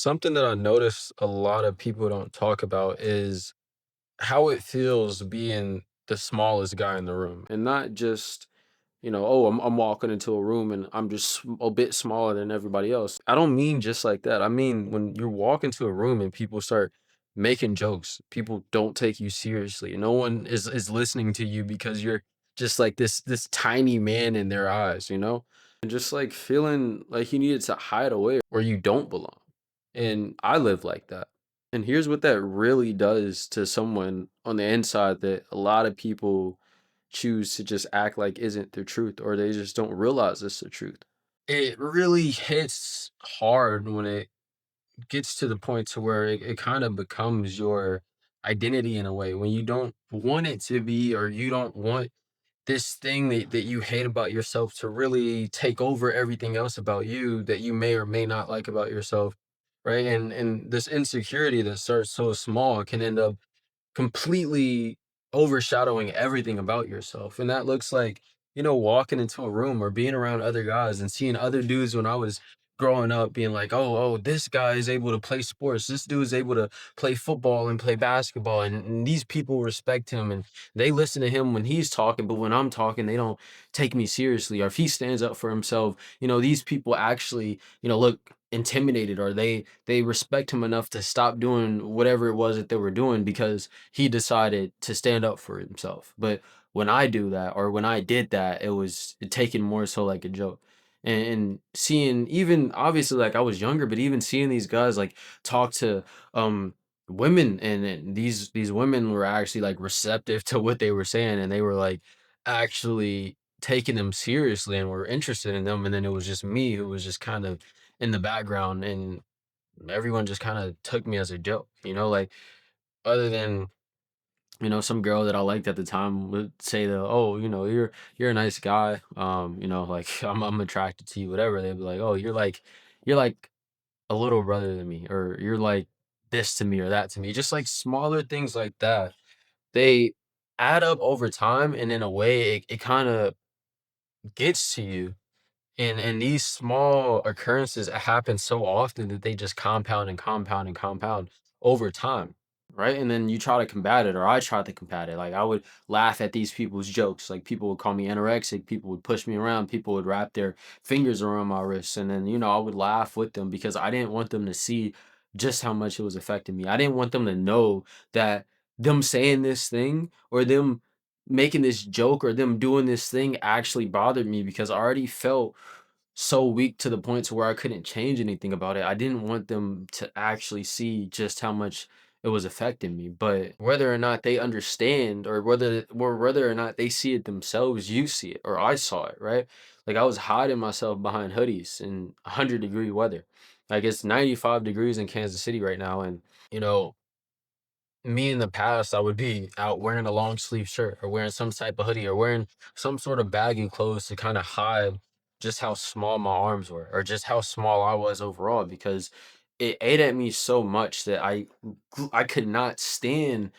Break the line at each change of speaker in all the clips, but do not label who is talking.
Something that I notice a lot of people don't talk about is how it feels being the smallest guy in the room. And not just, oh, I'm walking into a room and I'm just a bit smaller than everybody else. I don't mean just like that. I mean, when you walk into a room and people start making jokes, people don't take you seriously. No one is listening to you because you're just like this tiny man in their eyes. And just like feeling like you needed to hide away where you don't belong. And I live like that. And here's what that really does to someone on the inside that a lot of people choose to just act like isn't the truth, or they just don't realize it's the truth. It really hits hard when it gets to the point to where it kind of becomes your identity in a way when you don't want it to be, or you don't want this thing that you hate about yourself to really take over everything else about you that you may or may not like about yourself, right? And this insecurity that starts so small can end up completely overshadowing everything about yourself. And that looks like, walking into a room or being around other guys and seeing other dudes when I was growing up being like, oh, this guy is able to play sports. This dude is able to play football and play basketball. And these people respect him and they listen to him when he's talking. But when I'm talking, they don't take me seriously. Or if he stands up for himself, these people actually, look intimidated, or they respect him enough to stop doing whatever it was that they were doing because he decided to stand up for himself. But when I do that, or when I did that, it was taken more so like a joke. And seeing, even obviously, like, I was younger, but even seeing these guys like talk to um women, and these women were actually like receptive to what they were saying, and they were like actually taking them seriously and were interested in them. And then it was just me who was just kind of in the background, and everyone just kind of took me as a joke, like, other than, some girl that I liked at the time would say that, oh, you're a nice guy. Like, I'm attracted to you, whatever. They'd be like, oh, you're like a little brother to me, or you're like this to me or that to me. Just like smaller things like that. They add up over time, and in a way it kind of gets to you. And these small occurrences happen so often that they just compound and compound and compound over time, right? And then you try to combat it, or I tried to combat it. Like, I would laugh at these people's jokes. Like, people would call me anorexic, people would push me around, people would wrap their fingers around my wrists, and then I would laugh with them because I didn't want them to see just how much it was affecting me. I didn't want them to know that them saying this thing, or them making this joke, or them doing this thing actually bothered me, because I already felt so weak to the point to where I couldn't change anything about it. I didn't want them to actually see just how much it was affecting me. But whether or not they understand, or whether or not they see it themselves, you see it, or I saw it, right? Like, I was hiding myself behind hoodies in 100-degree weather. Like, it's 95 degrees in Kansas City right now, and you know me in the past, I would be out wearing a long sleeve shirt, or wearing some type of hoodie, or wearing some sort of baggy clothes to kind of hide just how small my arms were, or just how small I was overall, because it ate at me so much that I could not stand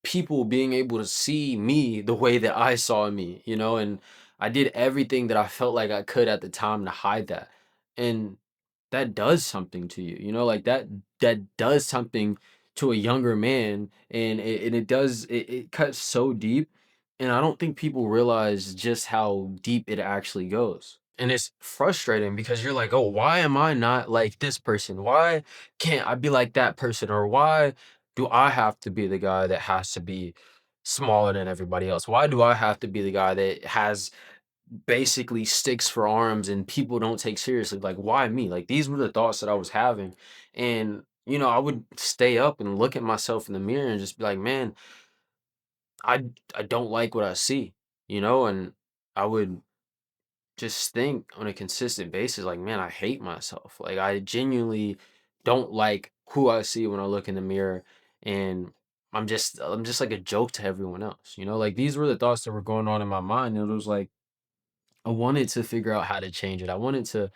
people being able to see me the way that I saw me, and I did everything that I felt like I could at the time to hide that. And that does something to you, like, that does something to a younger man, and it does, it cuts so deep, and I don't think people realize just how deep it actually goes. And it's frustrating because you're like, oh, why am I not like this person? Why can't I be like that person? Or why do I have to be the guy that has to be smaller than everybody else? Why do I have to be the guy that has basically sticks for arms and people don't take seriously? Like, why me? Like, these were the thoughts that I was having. And I would stay up and look at myself in the mirror and just be like, man, I don't like what I see, and I would just think on a consistent basis, like, man, I hate myself. Like, I genuinely don't like who I see when I look in the mirror, and I'm just like a joke to everyone else. Like, these were the thoughts that were going on in my mind, and it was like, I wanted to figure out how to change it. I wanted to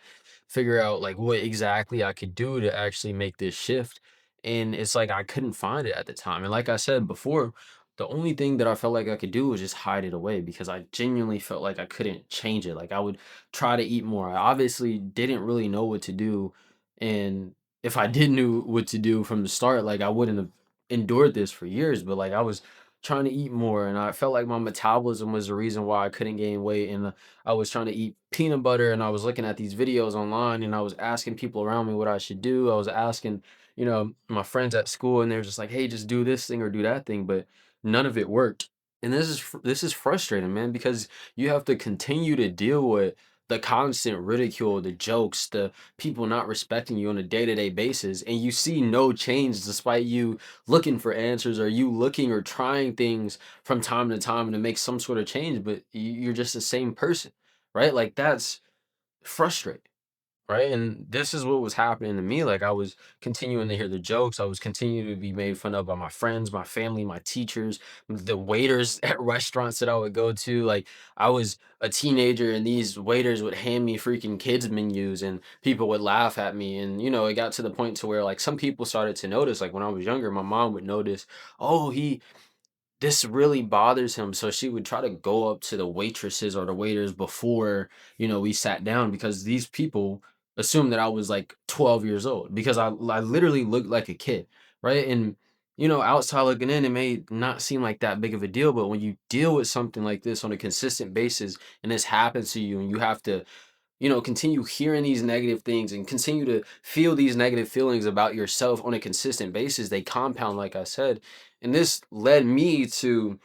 figure out like what exactly I could do to actually make this shift. And it's like I couldn't find it at the time. And like I said before, the only thing that I felt like I could do was just hide it away, because I genuinely felt like I couldn't change it. Like, I would try to eat more. I obviously didn't really know what to do. And if I did knew what to do from the start, like I wouldn't have endured this for years. But like I was trying to eat more, and I felt like my metabolism was the reason why I couldn't gain weight. And I was trying to eat peanut butter, and I was looking at these videos online, and I was asking people around me what I should do. I was asking, my friends at school, and they're just like, "Hey, just do this thing or do that thing," but none of it worked. And this is frustrating, man, because you have to continue to deal with the constant ridicule, the jokes, the people not respecting you on a day-to-day basis, and you see no change despite you looking for answers, or you looking or trying things from time to time to make some sort of change, but you're just the same person, right? Like that's frustrating. Right, and this is what was happening to me. Like I was continuing to hear the jokes. I was continuing to be made fun of by my friends, my family, my teachers, the waiters at restaurants that I would go to. Like I was a teenager, and these waiters would hand me freaking kids menus, and people would laugh at me. And it got to the point to where like some people started to notice. Like when I was younger, my mom would notice, oh, he this really bothers him, so she would try to go up to the waitresses or the waiters before, we sat down, because these people assumed that I was like 12 years old, because I literally looked like a kid, right? And outside looking in, it may not seem like that big of a deal, but when you deal with something like this on a consistent basis, and this happens to you, and you have to continue hearing these negative things and continue to feel these negative feelings about yourself on a consistent basis, they compound, like I said. And this led me to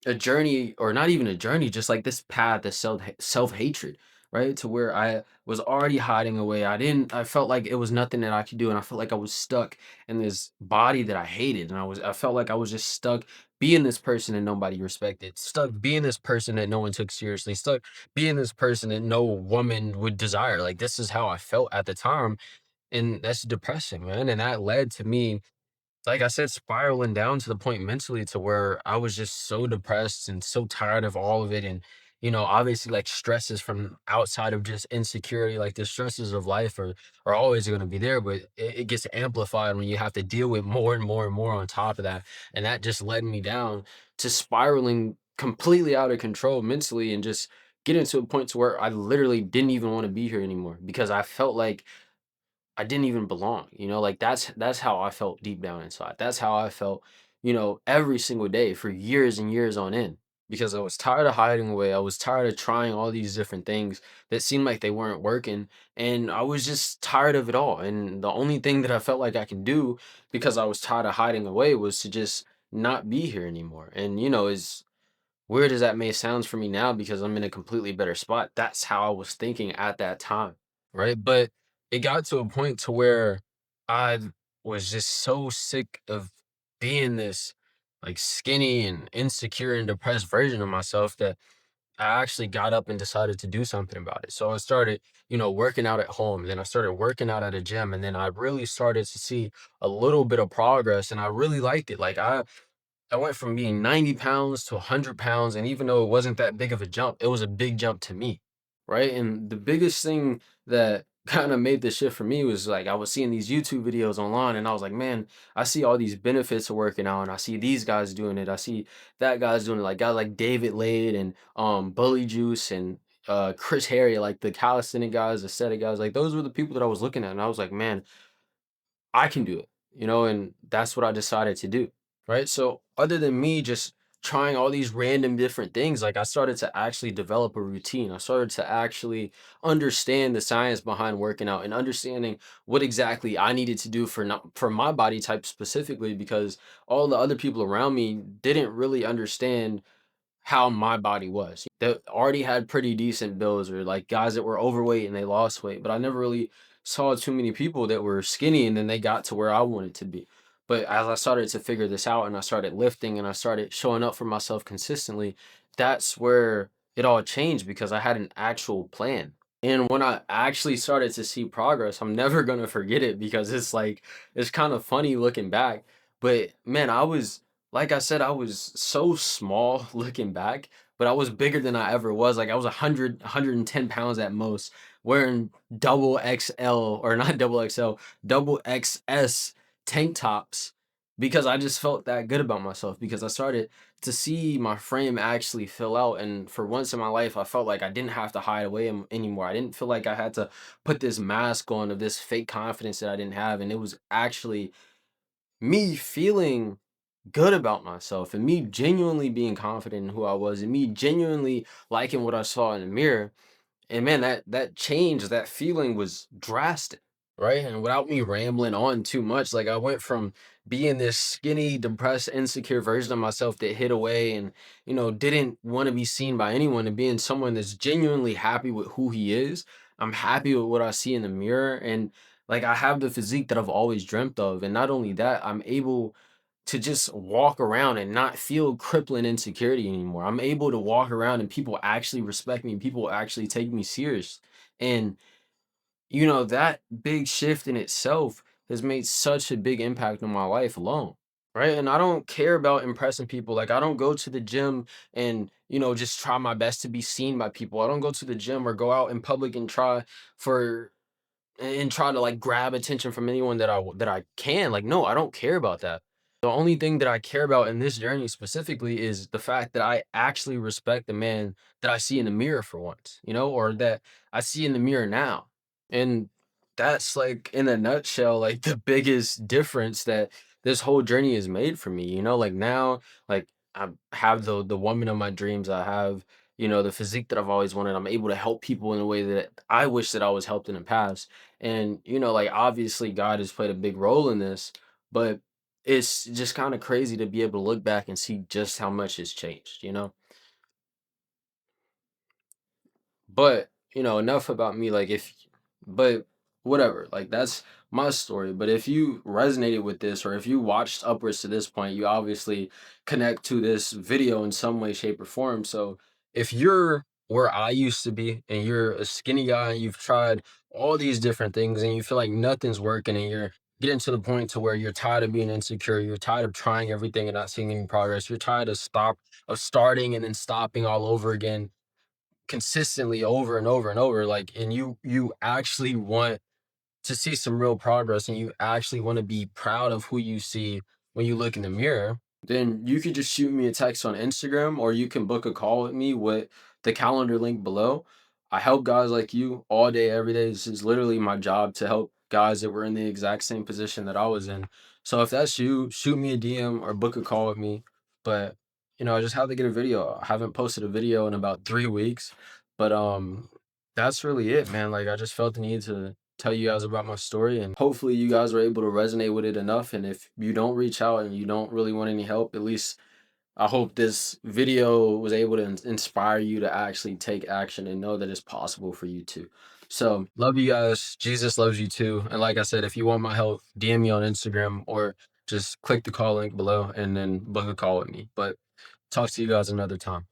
a journey, or not even a journey, just like this path of self-hatred, right? To where I was already hiding away. I felt like it was nothing that I could do, and I felt like I was stuck in this body that I hated, and I felt like I was just stuck being this person that nobody respected, stuck being this person that no one took seriously, stuck being this person that no woman would desire. Like this is how I felt at the time, and that's depressing, man. And that led to me, like I said, spiraling down to the point mentally to where I was just so depressed and so tired of all of it. And, obviously like stresses from outside of just insecurity, like the stresses of life are always going to be there, but it gets amplified when you have to deal with more and more and more on top of that. And that just led me down to spiraling completely out of control mentally, and just getting to a point to where I literally didn't even want to be here anymore, because I felt like I didn't even belong, like that's how I felt deep down inside. That's how I felt, every single day for years and years on end, because I was tired of hiding away. I was tired of trying all these different things that seemed like they weren't working, and I was just tired of it all. And the only thing that I felt like I can do, because I was tired of hiding away, was to just not be here anymore. And as weird as that may sound for me now, because I'm in a completely better spot, that's how I was thinking at that time, right? But it got to a point to where I was just so sick of being this like skinny and insecure and depressed version of myself, that I actually got up and decided to do something about it. So I started, working out at home. Then I started working out at a gym, and then I really started to see a little bit of progress, and I really liked it. Like I went from being 90 pounds to 100 pounds. And even though it wasn't that big of a jump, it was a big jump to me. Right. And the biggest thing that kind of made this shift for me was like I was seeing these YouTube videos online, and I was like, man, I see all these benefits of working out, and I see these guys doing it. I see that guy's doing it. Like guys like David Lade and Bully Juice and Chris Harry, like the calisthenic guys, aesthetic guys. Like those were the people that I was looking at. And I was like, man, I can do it, and that's what I decided to do. Right. So, other than me just trying all these random different things, like I started to actually develop a routine. I started to actually understand the science behind working out, and understanding what exactly I needed to do for not for my body type specifically, because all the other people around me didn't really understand how my body was. That already had pretty decent builds, or like guys that were overweight and they lost weight, but I never really saw too many people that were skinny and then they got to where I wanted to be. But as I started to figure this out, and I started lifting, and I started showing up for myself consistently, that's where it all changed, because I had an actual plan. And when I actually started to see progress, I'm never gonna forget it, because it's like it's kind of funny looking back. But man, like I said, I was so small looking back, but I was bigger than I ever was. Like I was 110 pounds at most, wearing double XL, or not double XL, double XS tank tops, because I just felt that good about myself because I started to see my frame actually fill out. And for once in my life, I felt like I didn't have to hide away anymore. I didn't feel like I had to put this mask on of this fake confidence that I didn't have. And it was actually me feeling good about myself and me genuinely being confident in who I was and me genuinely liking what I saw in the mirror. And man, that change, that feeling was drastic, right? And without me rambling on too much, like I went from being this skinny, depressed, insecure version of myself that hid away and, didn't want to be seen by anyone, and being someone that's genuinely happy with who he is. I'm happy with what I see in the mirror, and like I have the physique that I've always dreamt of. And not only that, I'm able to just walk around and not feel crippling insecurity anymore. I'm able to walk around and people actually respect me. People actually take me serious. And that big shift in itself has made such a big impact on my life alone. Right. And I don't care about impressing people. Like I don't go to the gym and, just try my best to be seen by people. I don't go to the gym or go out in public and for try to like grab attention from anyone that I can. Like, no, I don't care about that. The only thing that I care about in this journey specifically is the fact that I actually respect the man that I see in the mirror for once, or that I see in the mirror now. And that's like in a nutshell, like the biggest difference that this whole journey has made for me. Like now, like I have the woman of my dreams. I have, the physique that I've always wanted. I'm able to help people in a way that I wish that I was helped in the past. And, like obviously God has played a big role in this, but it's just kind of crazy to be able to look back and see just how much has changed. But, enough about me. Like, but whatever, like, that's my story. But if you resonated with this, or if you watched upwards to this point, you obviously connect to this video in some way, shape, or form. So if you're where I used to be and you're a skinny guy and you've tried all these different things and you feel like nothing's working and you're getting to the point to where you're tired of being insecure, you're tired of trying everything and not seeing any progress, you're tired of starting and then stopping all over again consistently over and over and over, like, and you actually want to see some real progress and you actually want to be proud of who you see when you look in the mirror, then you could just shoot me a text on Instagram, or you can book a call with me with the calendar link below. I help guys like you all day, every day. This is literally my job, to help guys that were in the exact same position that I was in. So if that's you, shoot me a DM or book a call with me. But I just have to get a video. I haven't posted a video in about 3 weeks. But that's really it, man. Like I just felt the need to tell you guys about my story, and hopefully you guys were able to resonate with it enough. And if you don't reach out and you don't really want any help, at least I hope this video was able to inspire you to actually take action and know that it's possible for you too. So love you guys. Jesus loves you too. And like I said, if you want my help, DM me on Instagram or just click the call link below and then book a call with me. But talk to you guys another time.